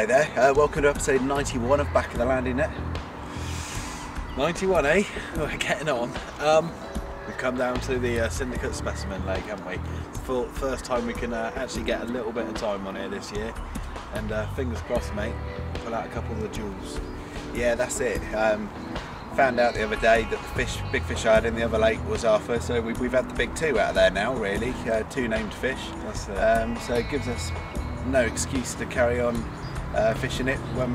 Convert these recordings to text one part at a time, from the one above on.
Hello there, welcome to episode 91 of Back of the Landing Net. 91, eh? We're getting on. We've come down to the Syndicate Specimen Lake, haven't we? It's the first time we can actually get a little bit of time on here this year. And fingers crossed, mate, pull out a couple of the jewels. Yeah, that's it. Found out the other day that the big fish I had in the other lake was Arthur, so we've had the big two out of there now, really. Two named fish. That's it. So it gives us no excuse to carry on fishing it when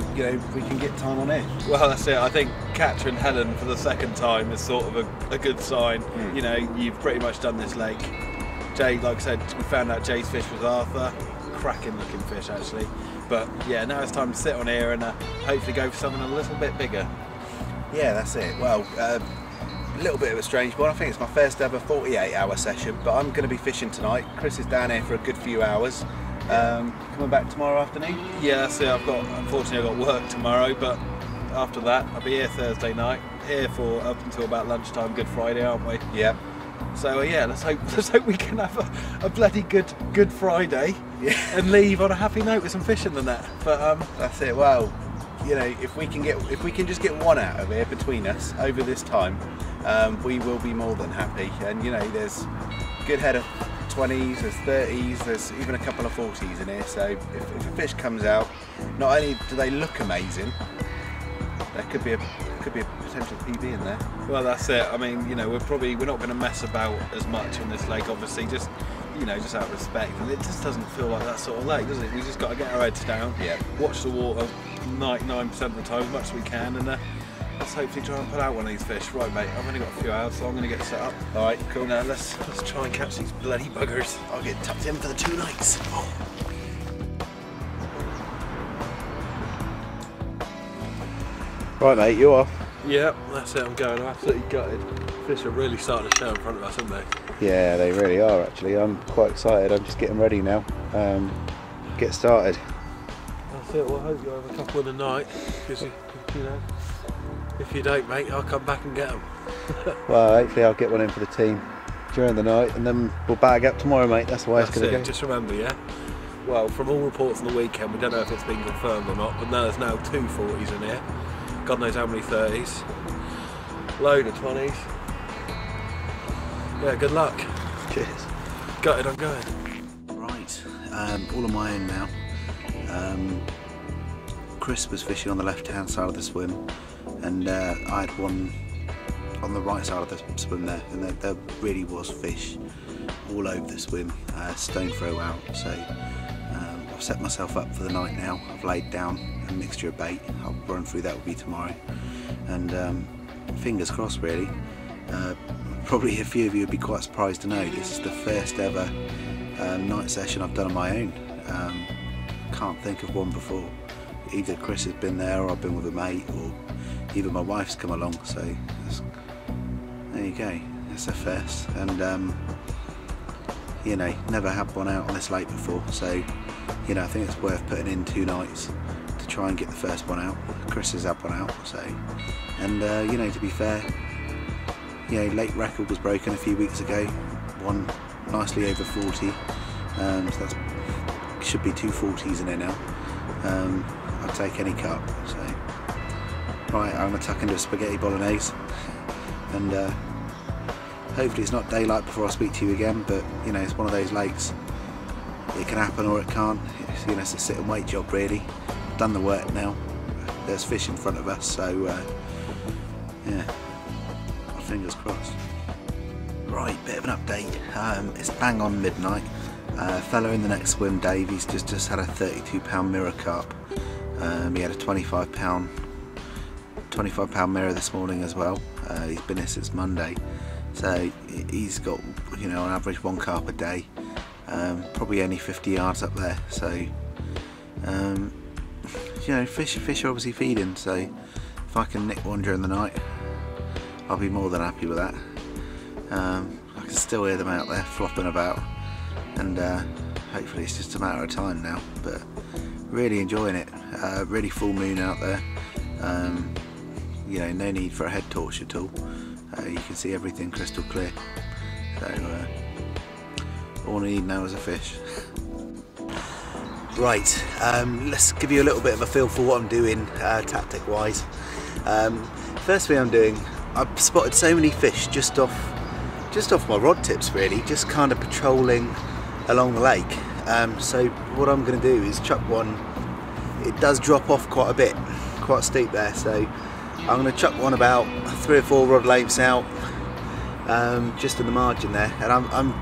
we can get time on here. Well, that's it. I think capturing Helen for the second time is sort of a good sign. You know, you've pretty much done this lake. Jay, like I said, we found out Jay's fish was Arthur. Cracking looking fish, actually. But yeah, now it's time to sit on here and hopefully go for something a little bit bigger. Yeah, that's it. Well, a little bit of a strange one. I think it's my first ever 48-hour session, but I'm going to be fishing tonight. Chris is down here for a good few hours. Coming back tomorrow afternoon? Yeah, that's it. Unfortunately, I've got work tomorrow, but after that, I'll be here Thursday night. Here for up until about lunchtime, Good Friday, aren't we? Yeah. So yeah, let's hope we can have a bloody good Friday, and leave on a happy note with some fish in the net. But that's it. Well, you know, if we can just get one out of here between us over this time, we will be more than happy. And you know, there's a good head of 20s, there's 30s, there's even a couple of 40s in here. So if a fish comes out, not only do they look amazing, there could be a potential PB in there. Well, that's it. I mean, you know, we're not going to mess about as much on this lake, obviously, just out of respect. And it just doesn't feel like that sort of lake, does it? We just got to get our heads down, watch the water 99% of the time as much as we can, and let's hopefully try and put out one of these fish. Right, mate, I've only got a few hours, so I'm going to get set up. All right, cool. Now let's try and catch these bloody buggers. I'll get tucked in for the 2 nights. Oh. Right, mate, you off? Yep, that's it. I'm going. I'm absolutely gutted. Fish are really starting to show in front of us, aren't they? Yeah, they really are, actually. I'm quite excited. I'm just getting ready now. Get started. That's it. Well, I hope you have a couple in the night, because you know, if you don't, mate, I'll come back and get them. Well, hopefully I'll get one in for the team during the night, and then we'll bag up tomorrow, mate. That's the way it's going to go. Just remember, yeah. Well, from all reports on the weekend, we don't know if it's been confirmed or not, but there's now 2 40s in here. God knows how many 30s. Load of 20s. Yeah, good luck. Cheers. Gutted, I'm going. Right, all on my own now. Chris was fishing on the left-hand side of the swim, and I had one on the right side of the swim there, and there really was fish all over the swim, stone throw out. So I've set myself up for the night now. I've laid down a mixture of bait. I'll run through that with you tomorrow, and fingers crossed, really. Probably a few of you would be quite surprised to know this is the first ever night session I've done on my own. Can't think of one before. Either Chris has been there, or I've been with a mate, or even my wife's come along. So there you go. That's a first, and you know, never had one out on this lake before. So you know, I think it's worth putting in 2 nights to try and get the first one out. Chris has had one out, so, and you know, to be fair, you know, lake record was broken a few weeks ago, one nicely over 40, so that should be 2 40s in there now. I'll take any cut. So right, I'm going to tuck into a spaghetti bolognese, and hopefully it's not daylight before I speak to you again, but you know, it's one of those lakes, it can happen or it can't. You know, it's a sit and wait job, really. I've done the work now, there's fish in front of us, so yeah, fingers crossed. Right, bit of an update. It's bang on midnight. Fella in the next swim, Dave, he's just had a 32-pound mirror carp. He had a 25-pound mirror this morning as well. He's been here since Monday, so he's got, you know, on average 1 carp a day. Probably only 50 yards up there. So you know, fish are obviously feeding. So if I can nick one during the night, I'll be more than happy with that. I can still hear them out there flopping about, and hopefully it's just a matter of time now. But really enjoying it. Really full moon out there. You know, no need for a head torch at all. You can see everything crystal clear. So all I need now is a fish. Right, let's give you a little bit of a feel for what I'm doing tactic wise. First thing I'm doing, I've spotted so many fish just off my rod tips really, just kind of patrolling along the lake. So what I'm going to do is chuck one. It does drop off quite a bit, quite steep there, so I'm going to chuck one about 3 or 4 rod lengths out, just in the margin there, and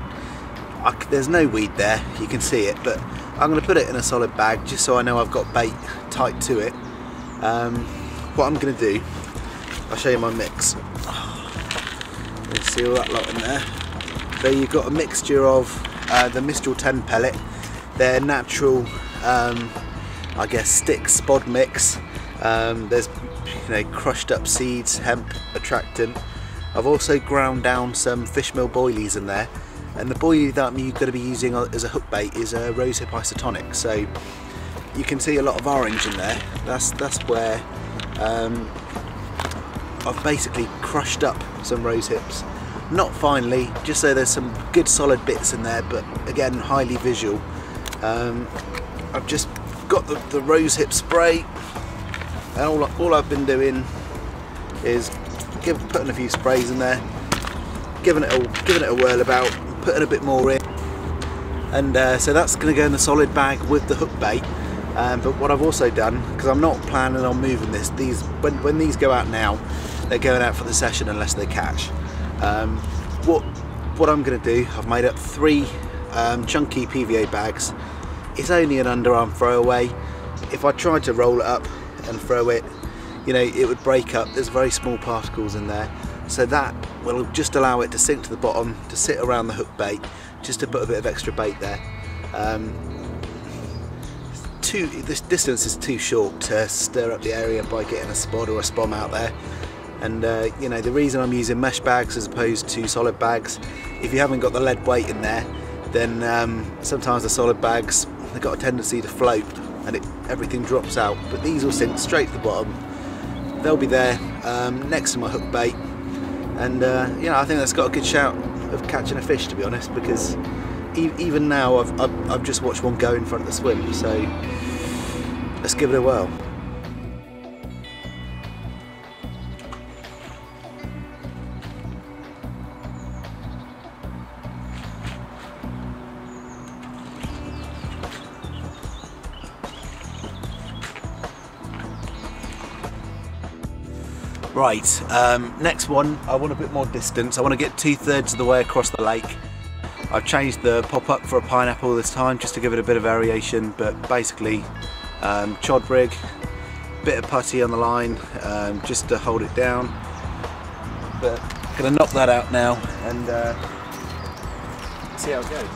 there's no weed there, you can see it, but I'm going to put it in a solid bag just so I know I've got bait tight to it. What I'm going to do, I'll show you my mix. You see all that lot in there. So you've got a mixture of the Mistral 10 pellet, their natural, I guess, stick spod mix. There's crushed up seeds, hemp, attractant. I've also ground down some fishmeal boilies in there. And the boilie that I'm going to be using as a hook bait is a rosehip isotonic. So you can see a lot of orange in there. That's where I've basically crushed up some rosehips. Not finely, just so there's some good solid bits in there, but again, highly visual. I've just got the rosehip spray, and all I've been doing is putting a few sprays in there, giving it a whirl about, putting a bit more in, and so that's going to go in the solid bag with the hook bait. But what I've also done, because I'm not planning on moving when these go out now, they're going out for the session unless they catch. What I'm going to do, I've made up 3 chunky PVA bags. It's only an underarm throwaway. If I tried to roll it up and throw it, it would break up. There's very small particles in there. So that will just allow it to sink to the bottom, to sit around the hook bait, just to put a bit of extra bait there. This distance is too short to stir up the area by getting a spod or a spom out there. And the reason I'm using mesh bags as opposed to solid bags, if you haven't got the lead weight in there, then sometimes the solid bags, they've got a tendency to float and everything drops out. But these will sink straight to the bottom. They'll be there next to my hook bait. And I think that's got a good shout of catching a fish, to be honest, because even now I've just watched one go in front of the swim, so let's give it a whirl. Right, next one, I want a bit more distance. I want to get 2/3 of the way across the lake. I've changed the pop-up for a pineapple this time just to give it a bit of variation, but basically chod rig, bit of putty on the line just to hold it down. But I'm going to knock that out now and see how it goes.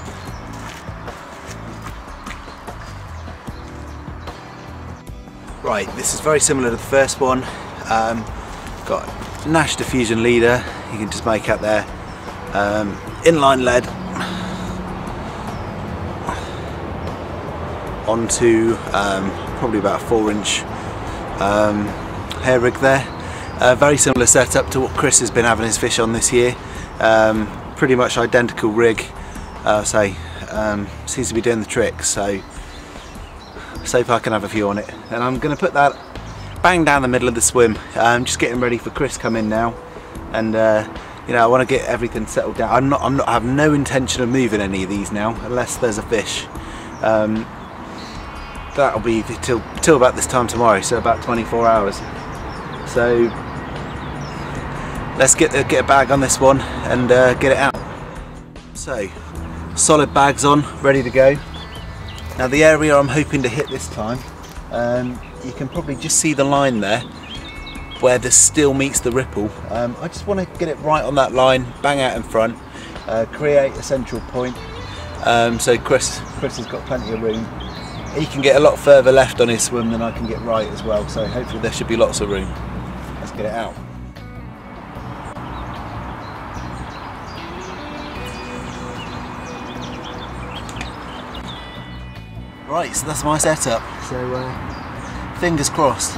Right, this is very similar to the first one. Got Nash diffusion leader, you can just make out there, inline lead onto probably about a 4-inch hair rig there. Very similar setup to what Chris has been having his fish on this year. Pretty much identical rig, seems to be doing the trick, so far I can have a few on it. And I'm going to put that bang down the middle of the swim. Just getting ready for Chris to come in now, and I want to get everything settled down. I have no intention of moving any of these now unless there's a fish. That'll be till about this time tomorrow, so about 24 hours. So let's get a bag on this one and get it out. So solid bags on, ready to go. Now the area I'm hoping to hit this time, you can probably just see the line there where the still meets the ripple. I just want to get it right on that line, bang out in front, create a central point. So Chris has got plenty of room. He can get a lot further left on his swim than I can get right as well, so hopefully there should be lots of room. Let's get it out. Right, so that's my setup. So fingers crossed.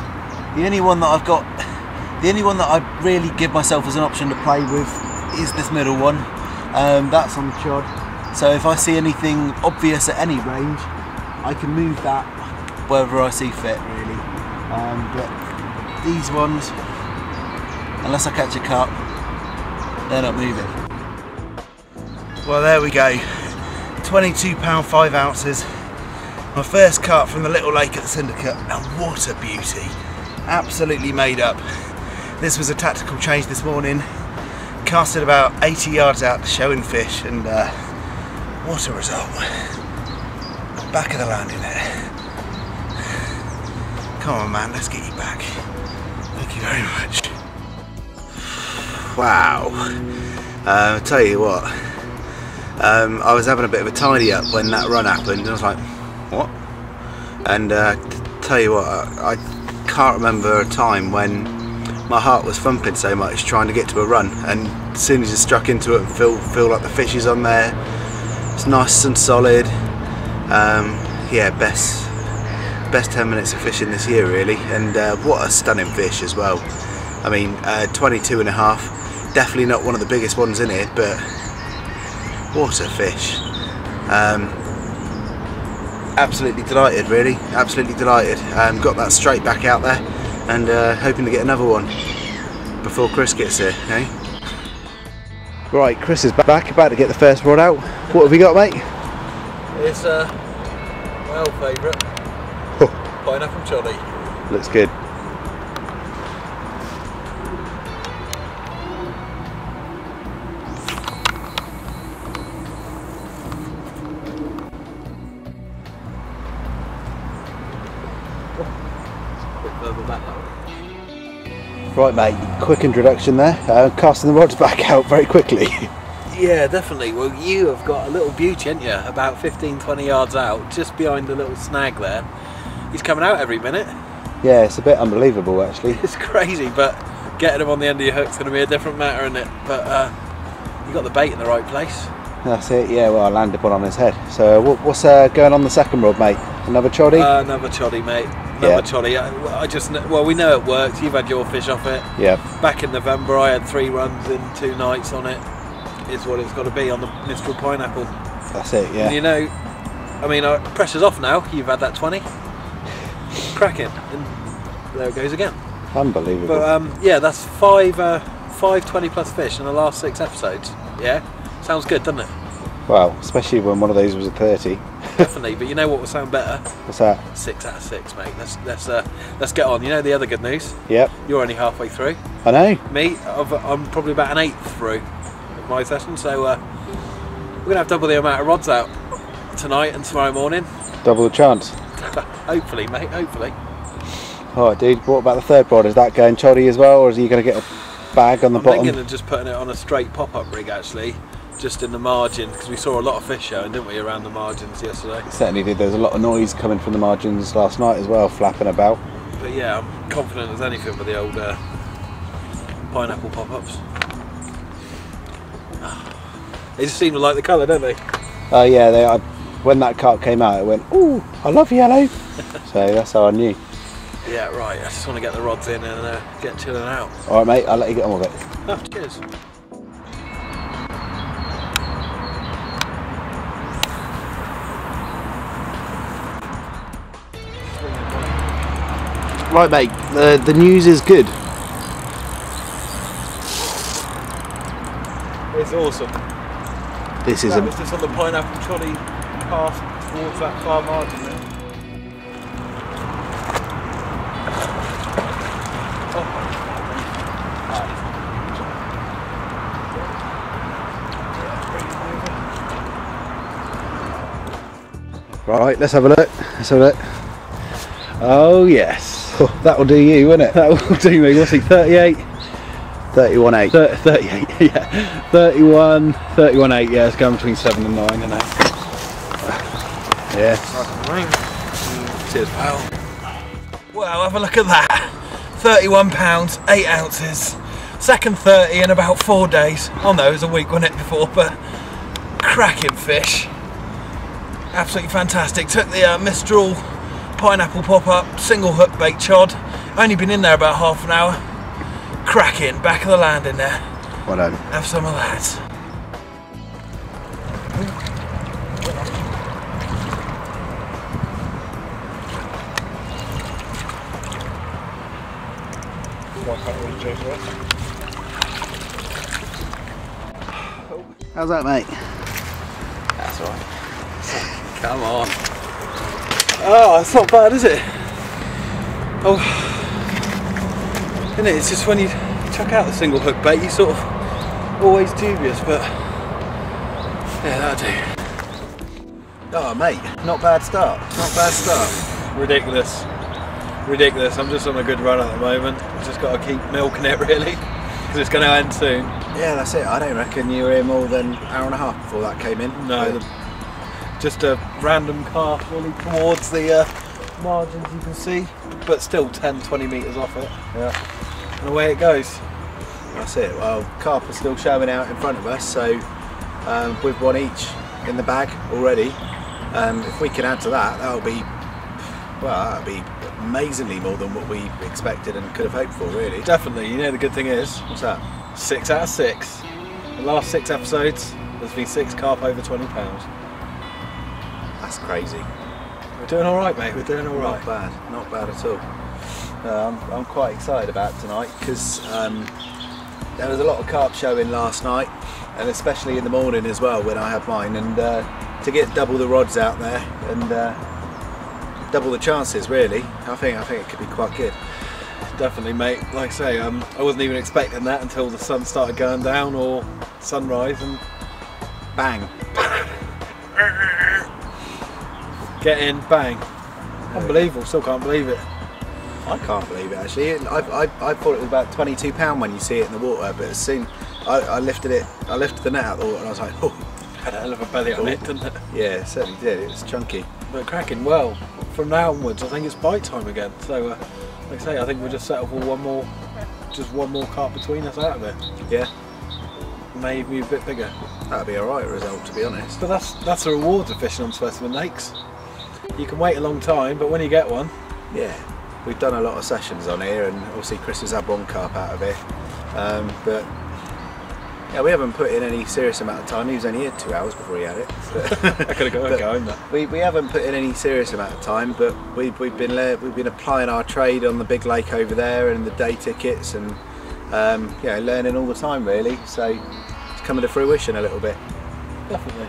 The only one that I really give myself as an option to play with is this middle one. That's on the chod. So if I see anything obvious at any range, I can move that wherever I see fit, really. But these ones, unless I catch a carp, they're not moving. Well, there we go. £22, 5 ounces. My first carp from the little lake at the Syndicate, and what a beauty. Absolutely made up. This was a tactical change this morning. Casted about 80 yards out to showing fish, and what a result. Back of the land in it. Come on, man, let's get you back. Thank you very much. Wow. I'll tell you what, I was having a bit of a tidy up when that run happened, and I was like, what? And tell you what, I can't remember a time when my heart was thumping so much trying to get to a run, and as soon as you struck into it and feel like the fish is on there, it's nice and solid. Yeah, best 10 minutes of fishing this year, really, and what a stunning fish as well. I mean, 22.5, definitely not one of the biggest ones in here, but what a fish. Absolutely delighted, really, absolutely delighted. Got that straight back out there, and hoping to get another one before Chris gets here, eh? Right, Chris is back, about to get the first rod out. What have we got, mate? It's my old favourite, pineapple choddy. Looks good. Right, mate, quick introduction there, casting the rods back out very quickly. Yeah, definitely. Well, you have got a little beauty, haven't you? About 15-20 yards out, just behind the little snag there. He's coming out every minute. Yeah, it's a bit unbelievable, actually. It's crazy, but getting him on the end of your hook's going to be a different matter, isn't it? But you got the bait in the right place. That's it, yeah, well, I landed one on his head. So what's going on the second rod, mate? Another choddy? Another choddy, mate. Another choddy. I just, well, we know it works. You've had your fish off it. Yeah. Back in November, I had 3 runs in 2 nights on it. Is what it's got to be on the Mistral pineapple. That's it, yeah. And you know, I mean, pressure's off now. You've had that 20. Cracking. And there it goes again. Unbelievable. But yeah, that's 5 20 plus fish in the last 6 episodes. Yeah? Sounds good, doesn't it? Well, especially when one of those was a 30. Definitely, but you know what will sound better? What's that? 6 out of 6, mate. Let's get on. You know the other good news? Yep. You're only halfway through. I know. Me, I'm probably about an 1/8 through of my session, so we're gonna have double the amount of rods out tonight and tomorrow morning. Double the chance. Hopefully, mate. Hopefully. Alright, dude. What about the third rod? Is that going choddy as well, or is he going to get a bag on the bottom? I'm thinking of just putting it on a straight pop-up rig, actually. Just in the margin, because we saw a lot of fish showing, didn't we, around the margins yesterday? Certainly did. There was a lot of noise coming from the margins last night as well, flapping about. But yeah, I'm confident as anything with the old pineapple pop-ups. They just seem to like the colour, don't they? Oh yeah, they are. When that carp came out, it went, ooh, I love yellow. So that's how I knew. Yeah, right. I just want to get the rods in and get chilling out. Alright, mate, I'll let you get on with it. Oh, cheers. Right, mate, the news is good. It's awesome. This is that was just on the pineapple trolley path towards that far margin there. Right, let's have a look. Let's have a look. Oh yes. Oh, that'll do you, won't it? That will do me. What's he, 38? 31.8. 38, yeah. 31.8, yeah, it's going between 7 and 9 and 8. Yeah. Cheers, pal. Well, have a look at that. 31 pounds, 8 ounces. Second 30 in about 4 days. Oh no, it was a week, wasn't it, before, but cracking fish. Absolutely fantastic. Took the Mistral pineapple pop-up, single hook bait chod. Only been in there about half an hour. Cracking, back of the land in there. Well done. Have some of that. How's that, mate? That's alright. Come on. Oh, it's not bad, is it? Oh, isn't it? It's just when you chuck out the single hook bait, you sort of always dubious, but yeah, that'll do. Oh, mate, not bad start. Not bad start. Ridiculous. Ridiculous. I'm just on a good run at the moment. I've just got to keep milking it, really, because it's going to end soon. Yeah, that's it. I don't reckon you were here more than an hour and a half before that came in. No, just a random cast really towards the margins, you can see, but still 10-20 metres off it. Yeah. And away it goes. That's it. Well, carp are still showing out in front of us, so with one each in the bag already. If we can add to that, that'll be amazingly more than what we expected and could have hoped for, really. Definitely. You know, the good thing is, what's that? 6 out of 6. The last 6 episodes, there's been 6 carp over 20 pounds. That's crazy. We're doing all right, mate. We're doing all right. Not bad at all. I'm quite excited about tonight because there was a lot of carp showing last night, and especially in the morning as well when I had mine. And to get double the rods out there and double the chances, really, I think it could be quite good. Definitely, mate. Like I say, I wasn't even expecting that until the sun started going down or sunrise, and bang. Get in, bang. Unbelievable. Still can't believe it. I can't believe it, actually. I thought it was about £22 when you see it in the water, but as soon I lifted the net out of the water and I was like, oh. Had a hell of a belly on it, didn't it? Yeah, it certainly did. It was chunky. But cracking. Well, from now onwards, I think it's bite time again. So, like I say, I think we'll just settle for one more carp between us out of it. Yeah. Maybe a bit bigger. That'd be alright result, to be honest. But that's the rewards of fishing on specimen lakes. You can wait a long time, but when you get one, yeah. We've done a lot of sessions on here, and obviously Chris has had one carp out of it. But yeah, we haven't put in any serious amount of time. He was only here 2 hours before he had it. I could have got going. We haven't put in any serious amount of time, but we've been applying our trade on the big lake over there and the day tickets, and yeah, learning all the time, really. So it's coming to fruition a little bit. Definitely.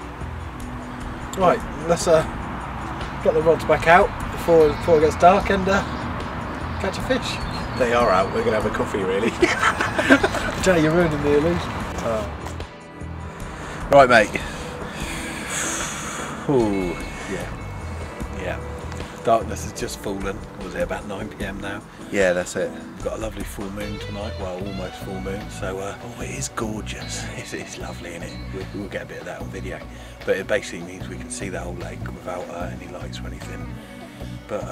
Right, let's get the rods back out before it gets dark and catch a fish. They are out. We're gonna have a coffee, really. Jay, you're ruining the illusion. Right, mate. Ooh, yeah. Darkness has just fallen. Was it about 9 PM now? Yeah, that's it. We've got a lovely full moon tonight. Well, almost full moon. So, oh, it is gorgeous. It's lovely, isn't it? We'll get a bit of that on video. But it basically means we can see the whole lake without any lights or anything. But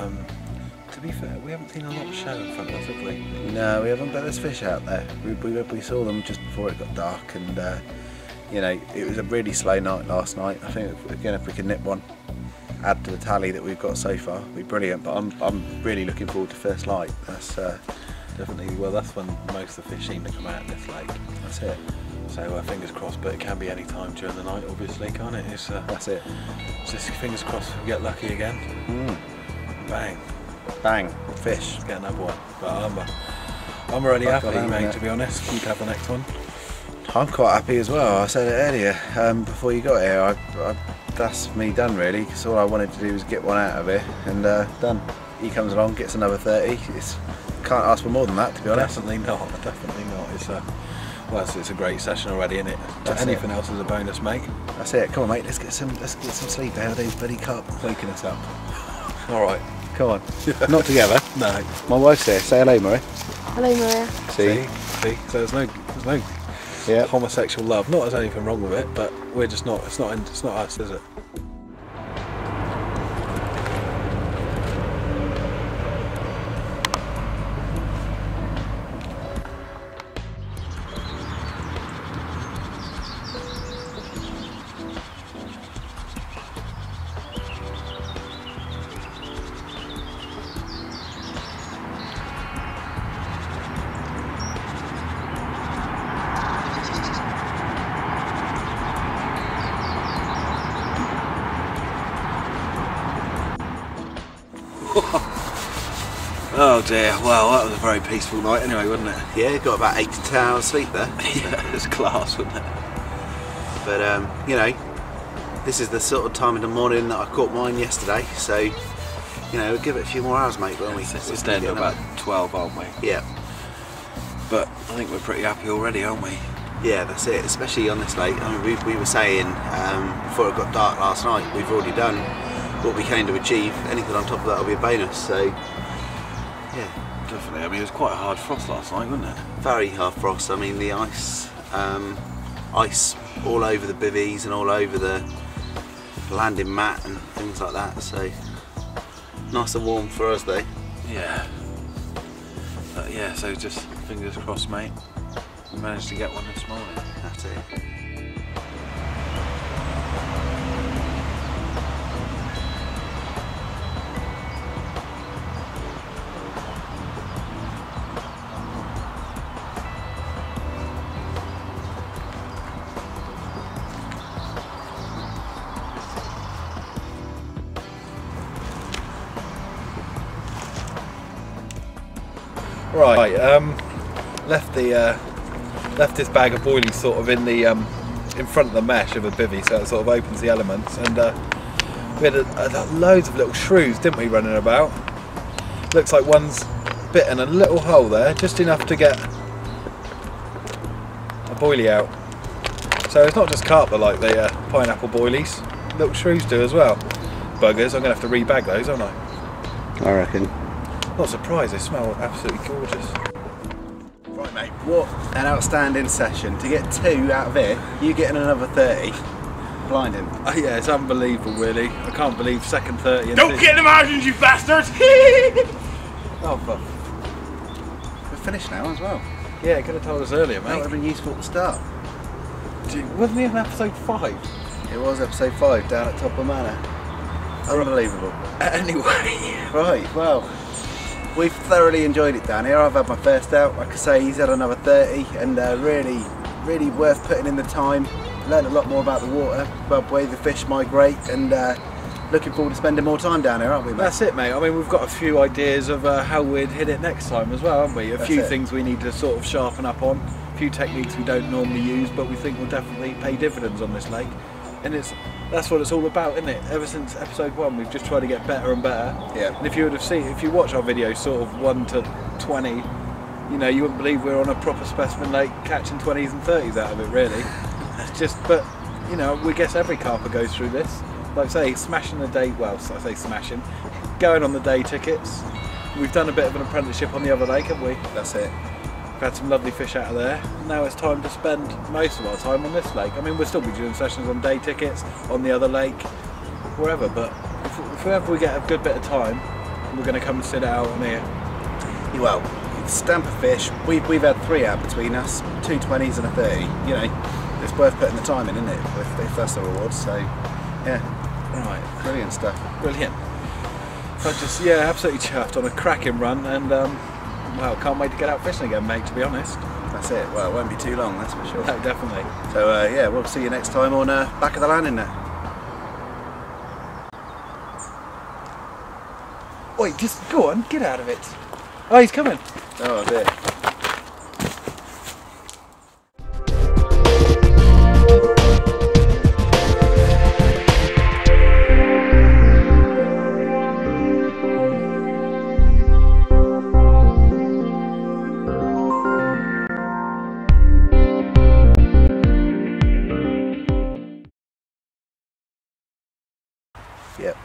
to be fair, we haven't seen a lot of show in front of us, have we? No, we haven't, but there's fish out there. We saw them just before it got dark, and you know, it was a really slow night last night. I think again, if we can nip one, add to the tally that we've got so far, it'd be brilliant. But I'm really looking forward to first light. That's definitely, well, that's when most of the fish seem to come out in this lake. That's it. So fingers crossed, but it can be any time during the night, obviously, can't it? That's it. Just fingers crossed we get lucky again. Bang. Bang, fish. Let's get another one. But I'm already happy, mate, to be honest. You can have the next one. I'm quite happy as well. I said it earlier, before you got here, that's me done, really, because all I wanted to do was get one out of it, and done. He comes along, gets another 30. Can't ask for more than that, to be honest. Definitely not. It's a great session already, isn't it? Anything else is a bonus, mate. That's it. Come on, mate. Let's get some sleep out of these bloody carp waking us up. All right. Come on. Not together. No. My wife's here. Say hello, Maria. Hello, Maria. See? So there's no homosexual love. Not there's anything wrong with it, but we're just not. It's not us, is it? Oh dear, well that was a very peaceful night anyway, wasn't it? Yeah, got about 8 to 10 hours sleep there. Yeah, it was class, wasn't it? But you know, this is the sort of time in the morning that I caught mine yesterday, so you know, we'll give it a few more hours, mate, won't we? We're staying to about 12, aren't we? Yeah. But I think we're pretty happy already, aren't we? Yeah, that's it, especially on this lake. I mean, we were saying before it got dark last night, we've already done what we came to achieve. Anything on top of that will be a bonus, so yeah. Definitely, I mean it was quite a hard frost last night, wasn't it? Very hard frost. I mean the ice all over the bivvies and all over the landing mat and things like that, so nice and warm for us though. Yeah. But yeah, so just fingers crossed, mate. We managed to get one this morning. That's it. Right, left this bag of boilies sort of in the in front of the mesh of a bivvy, so it sort of opens the elements. And we had loads of little shrews, didn't we, running about? Looks like one's bitten a little hole there, just enough to get a boilie out. So it's not just carp that like the pineapple boilies, little shrews do as well. Buggers, I'm going to have to rebag those, aren't I? reckon. Not surprised, they smell absolutely gorgeous. Right mate, what an outstanding session. To get 2 out of it, you getting another 30. Blinding. Yeah, it's unbelievable really. I can't believe second 30 and Don't get in the margins, you bastards! Oh fuck. We're finished now as well. Yeah, could have told us earlier, That would mate. have been useful at the start. Wasn't he in episode 5? It was episode 5 down at Top of Manor. Unbelievable. Anyway. Right, well, we've thoroughly enjoyed it down here. I've had my first out, like I say, he's had another 30, and really worth putting in the time. Learned a lot more about the water, about the way the fish migrate, and looking forward to spending more time down here, aren't we, mate? That's it, mate. I mean, we've got a few ideas of how we'd hit it next time as well, haven't we? A few things we need to sort of sharpen up on, a few techniques we don't normally use, but we think will definitely pay dividends on this lake. And that's what it's all about, isn't it? Ever since episode 1, we've just tried to get better and better. Yeah. And if you would have seen, if you watch our videos, sort of 1 to 20, you know, you wouldn't believe we're on a proper specimen lake catching 20s and 30s out of it, really. It's just, but you know, we guess every carper goes through this. Like I say, smashing the day. Well, I say smashing, going on the day tickets. We've done a bit of an apprenticeship on the other lake, haven't we? That's it. We've had some lovely fish out of there. Now it's time to spend most of our time on this lake. I mean, we'll still be doing sessions on day tickets, on the other lake, wherever, but if ever we get a good bit of time, we're going to come and sit out on here. Well, stamp of fish, we've had 3 out between us, 2 20s and a 30. You know, it's worth putting the time in, isn't it, if that's the reward, so yeah. Right. Brilliant stuff. Brilliant. I just, yeah, absolutely chuffed on a cracking run, and well, can't wait to get out fishing again, mate, to be honest. That's it. Well, it won't be too long, that's for sure. No, definitely. So yeah, we'll see you next time on back of the landing net. Wait, just go on, get out of it. Oh, he's coming. Oh dear. Yep.